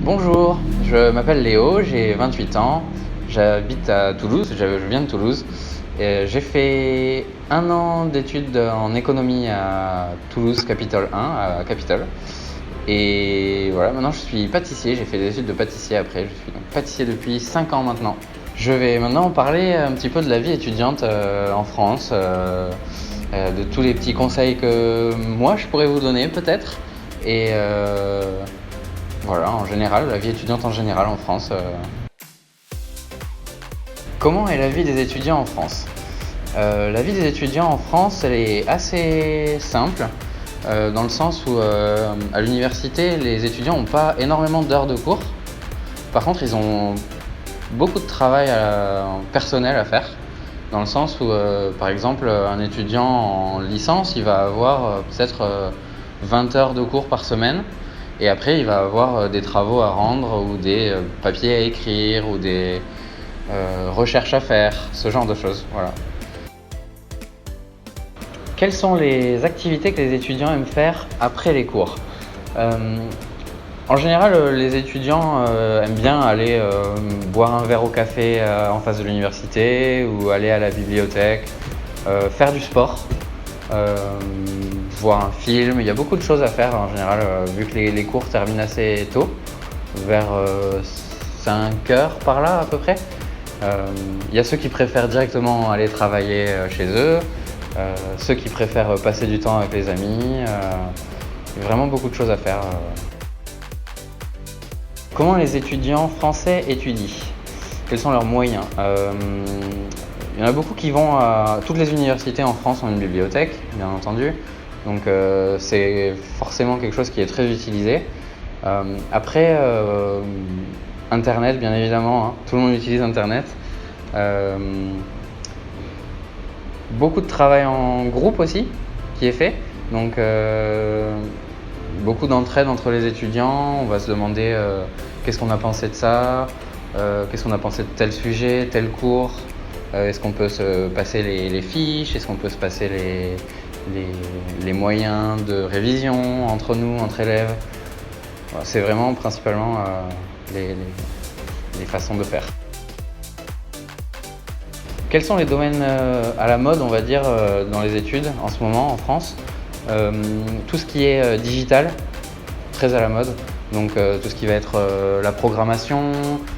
Bonjour, je m'appelle Léo, j'ai 28 ans, j'habite à Toulouse, je viens de Toulouse. J'ai fait 1 an d'études en économie à Toulouse Capitole 1, à Capitole. Et voilà, maintenant je suis pâtissier, j'ai fait des études de pâtissier après, je suis donc pâtissier depuis 5 ans maintenant. Je vais maintenant parler un petit peu de la vie étudiante en France, de tous les petits conseils que moi je pourrais vous donner peut-être. Et voilà, en général, la vie étudiante en général en France. Comment est la vie des étudiants en France ? La vie des étudiants en France, elle est assez simple, dans le sens où à l'université, les étudiants n'ont pas énormément d'heures de cours. Par contre, ils ont beaucoup de travail personnel à faire, dans le sens où, par exemple, un étudiant en licence, il va avoir peut-être 20 heures de cours par semaine. Et après, il va avoir des travaux à rendre ou des papiers à écrire ou des recherches à faire, ce genre de choses. Voilà. Quelles sont les activités que les étudiants aiment faire après les cours ? En général, les étudiants aiment bien aller boire un verre au café en face de l'université ou aller à la bibliothèque, faire du sport. Voir un film, il y a beaucoup de choses à faire en général, vu que les cours terminent assez tôt, vers 5h par là à peu près. Il y a ceux qui préfèrent directement aller travailler chez eux, ceux qui préfèrent passer du temps avec les amis, il y a vraiment beaucoup de choses à faire. Comment les étudiants français étudient ? Quels sont leurs moyens ? Il y en a beaucoup qui vont à toutes les universités en France ont une bibliothèque, bien entendu. Donc c'est forcément quelque chose qui est très utilisé. Après, Internet, bien évidemment, hein, tout le monde utilise Internet. Beaucoup de travail en groupe aussi qui est fait. Donc beaucoup d'entraide entre les étudiants. On va se demander qu'est-ce qu'on a pensé de ça, qu'est-ce qu'on a pensé de tel sujet, tel cours. Est-ce qu'on peut se passer les fiches ? Est-ce qu'on peut se passer les moyens de révision entre nous, entre élèves ? Voilà, c'est vraiment principalement les façons de faire. Quels sont les domaines à la mode, on va dire, dans les études en ce moment en France ? Tout ce qui est digital, très à la mode. Donc tout ce qui va être la programmation,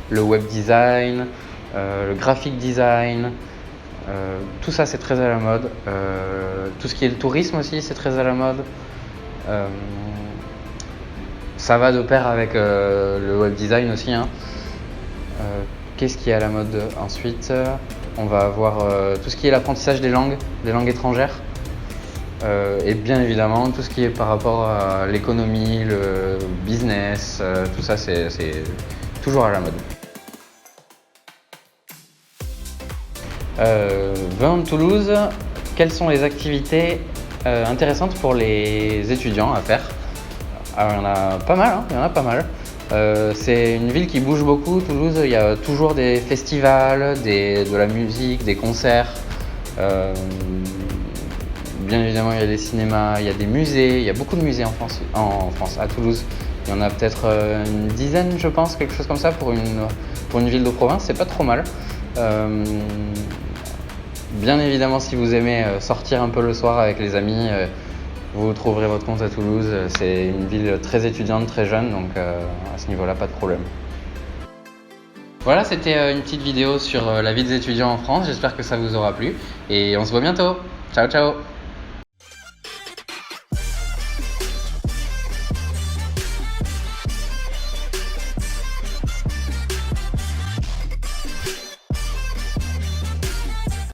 le web design, le graphic design, tout ça c'est très à la mode. Tout ce qui est le tourisme aussi c'est très à la mode. Ça va de pair avec le web design aussi, hein. Qu'est-ce qui est à la mode ensuite ? On va avoir tout ce qui est l'apprentissage des langues étrangères. Et bien évidemment tout ce qui est par rapport à l'économie, le business, tout ça c'est toujours à la mode. Venant de Toulouse, quelles sont les activités intéressantes pour les étudiants à faire ? Alors, il y en a pas mal, hein, il y en a pas mal. C'est une ville qui bouge beaucoup, Toulouse. Il y a toujours des festivals, de la musique, des concerts. Bien évidemment, il y a des cinémas, il y a des musées. Il y a beaucoup de musées en France, à Toulouse. Il y en a peut-être une dizaine, je pense, quelque chose comme ça pour une ville de province. C'est pas trop mal. Bien évidemment, si vous aimez sortir un peu le soir avec les amis, vous trouverez votre compte à Toulouse. C'est une ville très étudiante, très jeune, donc à ce niveau-là, pas de problème. Voilà, c'était une petite vidéo sur la vie des étudiants en France. J'espère que ça vous aura plu et on se voit bientôt. Ciao, ciao!